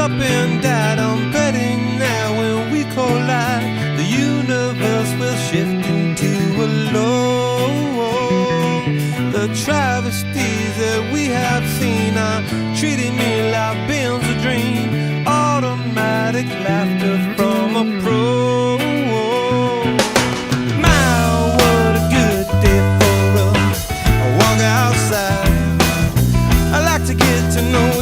up and died. I'm betting that when we collide, the universe will shift into a low. The travesties that we have seen are treating me like Ben's a dream. Automatic laughter from a pro. My, what a good day for a walk outside. I like to get to know